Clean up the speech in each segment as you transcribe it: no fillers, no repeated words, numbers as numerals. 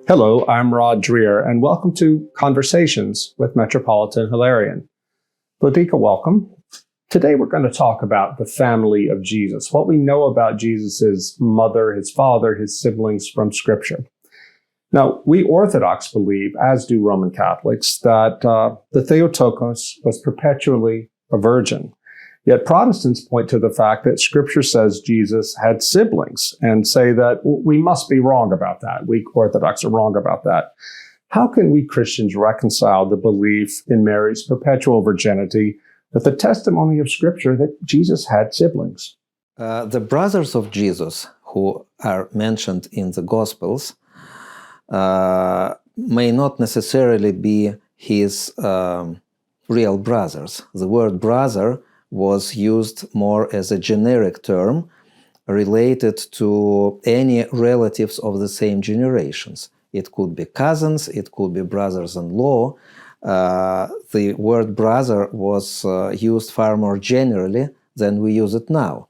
Hello, I'm Rod Dreher, and welcome to Conversations with Metropolitan Hilarion. Boudica, welcome. Today we're going to talk about the family of Jesus, what we know about Jesus' mother, his father, his siblings from Scripture. Now, we Orthodox believe, as do Roman Catholics, that the Theotokos was perpetually a virgin. Yet Protestants point to the fact that Scripture says Jesus had siblings and say that we must be wrong about that. We Orthodox are wrong about that. How can we Christians reconcile the belief in Mary's perpetual virginity with the testimony of Scripture that Jesus had siblings? The brothers of Jesus, who are mentioned in the Gospels, may not necessarily be his real brothers. The word brother was used more as a generic term related to any relatives of the same generations. It could be cousins, it could be brothers-in-law. The word brother was used far more generally than we use it now.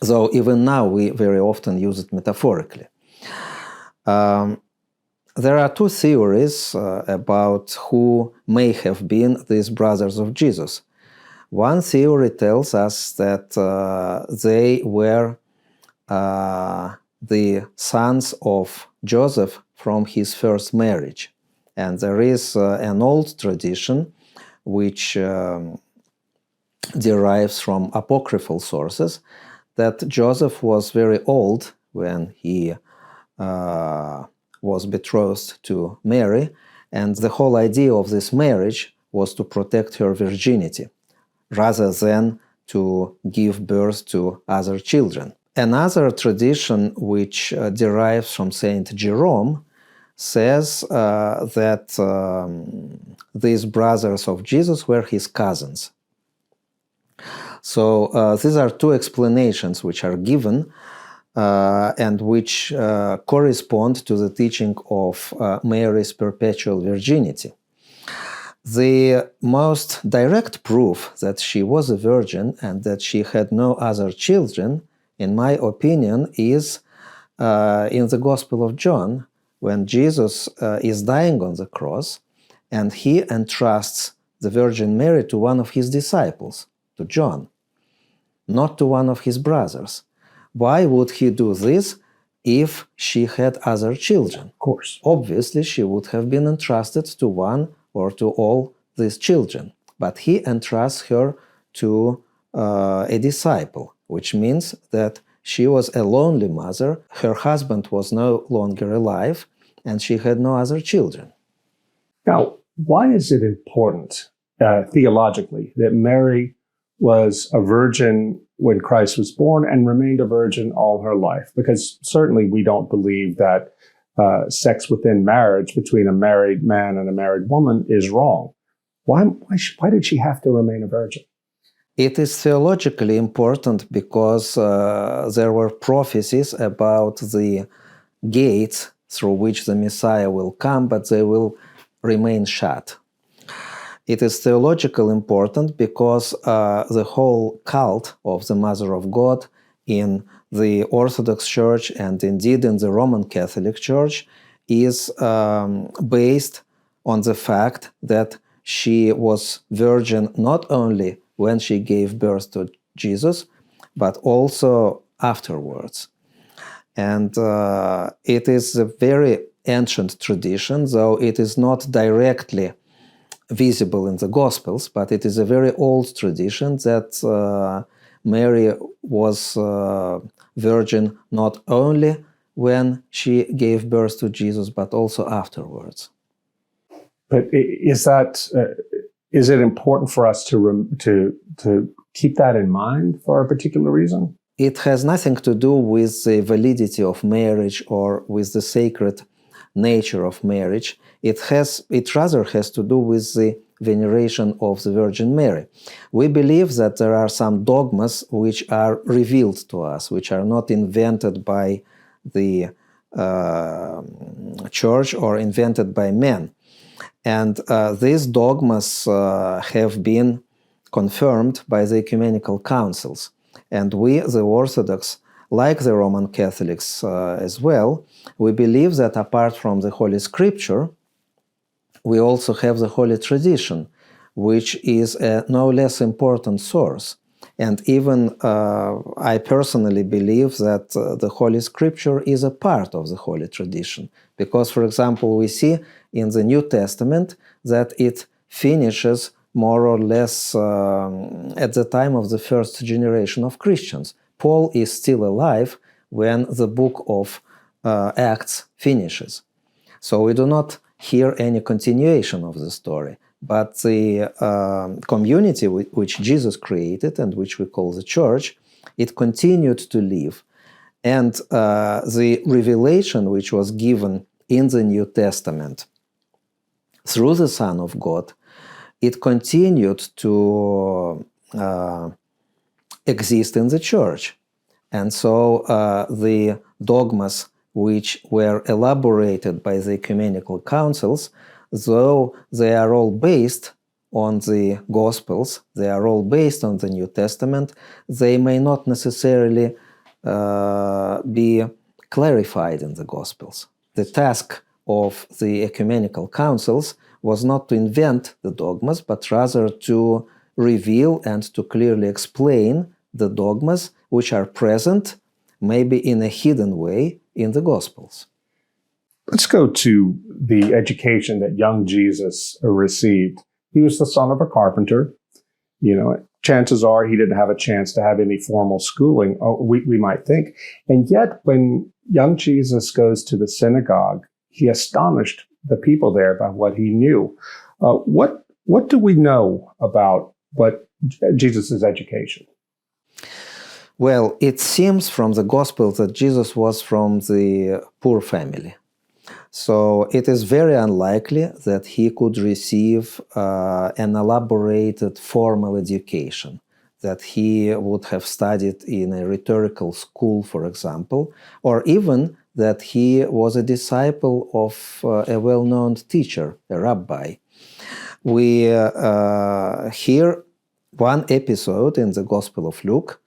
Though even now we very often use it metaphorically. There are two theories about who may have been these brothers of Jesus. One theory tells us that they were the sons of Joseph from his first marriage. And there is an old tradition which derives from apocryphal sources that Joseph was very old when he was betrothed to Mary, and the whole idea of this marriage was to protect her virginity, rather than to give birth to other children. Another tradition, which derives from Saint Jerome, says that these brothers of Jesus were his cousins. So these are two explanations which are given and which correspond to the teaching of Mary's perpetual virginity. The most direct proof that she was a virgin and that she had no other children, in my opinion, is in the Gospel of John, when Jesus is dying on the cross and he entrusts the Virgin Mary to one of his disciples, to John, not to one of his brothers. Why would he do this if she had other children? Of course. Obviously, she would have been entrusted to one or to all these children, but he entrusts her to a disciple, which means that she was a lonely mother, her husband was no longer alive, and she had no other children. Now, why is it important theologically that Mary was a virgin when Christ was born and remained a virgin all her life? Because certainly we don't believe that sex within marriage between a married man and a married woman is wrong. Why did she have to remain a virgin? It is theologically important because there were prophecies about the gates through which the Messiah will come, but they will remain shut. It is theologically important because the whole cult of the Mother of God in the Orthodox Church and indeed in the Roman Catholic Church is based on the fact that she was virgin not only when she gave birth to Jesus, but also afterwards. And it is a very ancient tradition, though it is not directly visible in the Gospels, but it is a very old tradition that Mary was virgin not only when she gave birth to Jesus, but also afterwards. But is it important for us to keep that in mind for a particular reason? It has nothing to do with the validity of marriage or with the sacred nature of marriage. It rather has to do with the veneration of the Virgin Mary. We believe that there are some dogmas which are revealed to us, which are not invented by the church or invented by men. And these dogmas have been confirmed by the ecumenical councils. And we, the Orthodox, like the Roman Catholics as well, we believe that apart from the Holy Scripture, we also have the Holy Tradition, which is a no less important source. And even I personally believe that the Holy Scripture is a part of the Holy Tradition. Because, for example, we see in the New Testament that it finishes more or less at the time of the first generation of Christians. Paul is still alive when the book of Acts finishes. So we do not hear any continuation of the story. But the community which Jesus created and which we call the church, it continued to live. And the revelation which was given in the New Testament through the Son of God, it continued to exist in the church. And so the dogmas which were elaborated by the ecumenical councils, though they are all based on the Gospels, they are all based on the New Testament, they may not necessarily be clarified in the Gospels. The task of the ecumenical councils was not to invent the dogmas, but rather to reveal and to clearly explain the dogmas which are present, maybe in a hidden way, in the Gospels. Let's go to the education that young Jesus received. He was the son of a carpenter. You know, chances are he didn't have a chance to have any formal schooling, we might think. And yet, when young Jesus goes to the synagogue, he astonished the people there by what he knew. What do we know about what Jesus' education? Well, it seems from the Gospel that Jesus was from the poor family. So it is very unlikely that he could receive an elaborated formal education, that he would have studied in a rhetorical school, for example, or even that he was a disciple of a well-known teacher, a rabbi. We hear one episode in the Gospel of Luke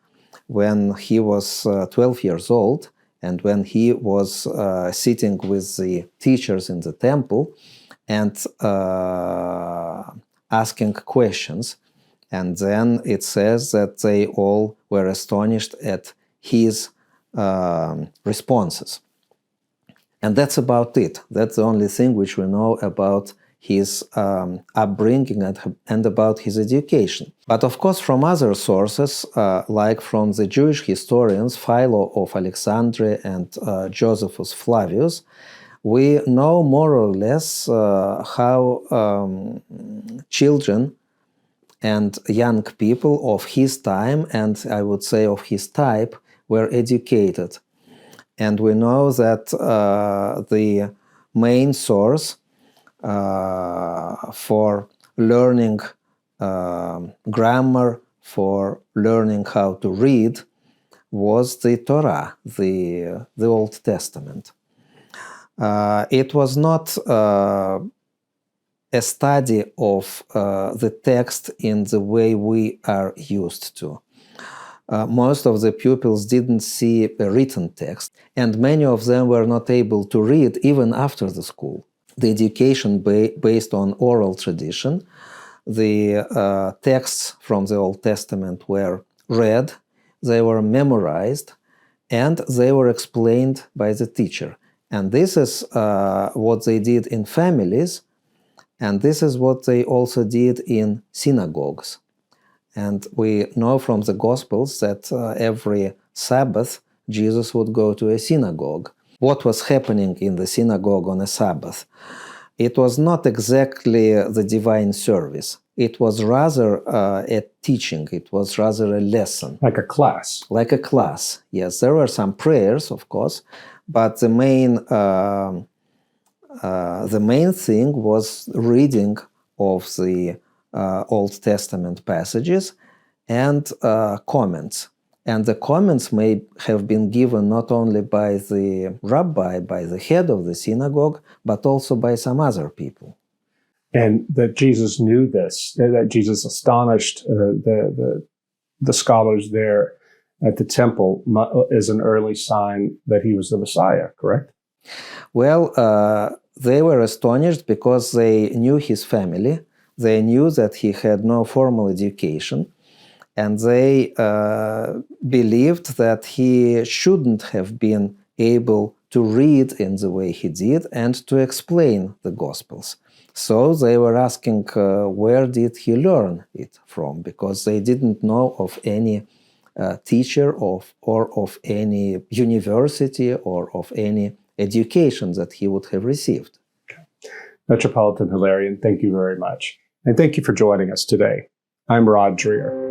when he was 12 years old, and when he was sitting with the teachers in the temple and asking questions. And then it says that they all were astonished at his responses. And that's about it. That's the only thing which we know about his upbringing and about his education. But of course, from other sources, like from the Jewish historians Philo of Alexandria and Josephus Flavius, we know more or less how children and young people of his time, and I would say of his type, were educated. And we know that the main source for learning grammar, for learning how to read, was the Torah, the Old Testament. It was not a study of the text in the way we are used to. Most of the pupils didn't see a written text, and many of them were not able to read even after the school. The education based on oral tradition, the texts from the Old Testament were read, they were memorized, and they were explained by the teacher. And this is what they did in families, and this is what they also did in synagogues. And we know from the Gospels that every Sabbath, Jesus would go to a synagogue. What was happening in the synagogue on a Sabbath? It was not exactly the divine service. It was rather a teaching. It was rather a lesson. Like a class. Like a class, yes. There were some prayers, of course, but the main thing was reading of the Old Testament passages and comments. And the comments may have been given not only by the rabbi, by the head of the synagogue, but also by some other people. And that Jesus knew this, that Jesus astonished the scholars there. at the temple is an early sign that he was the Messiah, correct? Well, they were astonished because they knew his family. They knew that he had no formal education, and they believed that he shouldn't have been able to read in the way he did and to explain the Gospels. So they were asking where did he learn it from, because they didn't know of any teacher or of any university or of any education that he would have received. Okay. Metropolitan Hilarion, thank you very much. And thank you for joining us today. I'm Rod Dreher.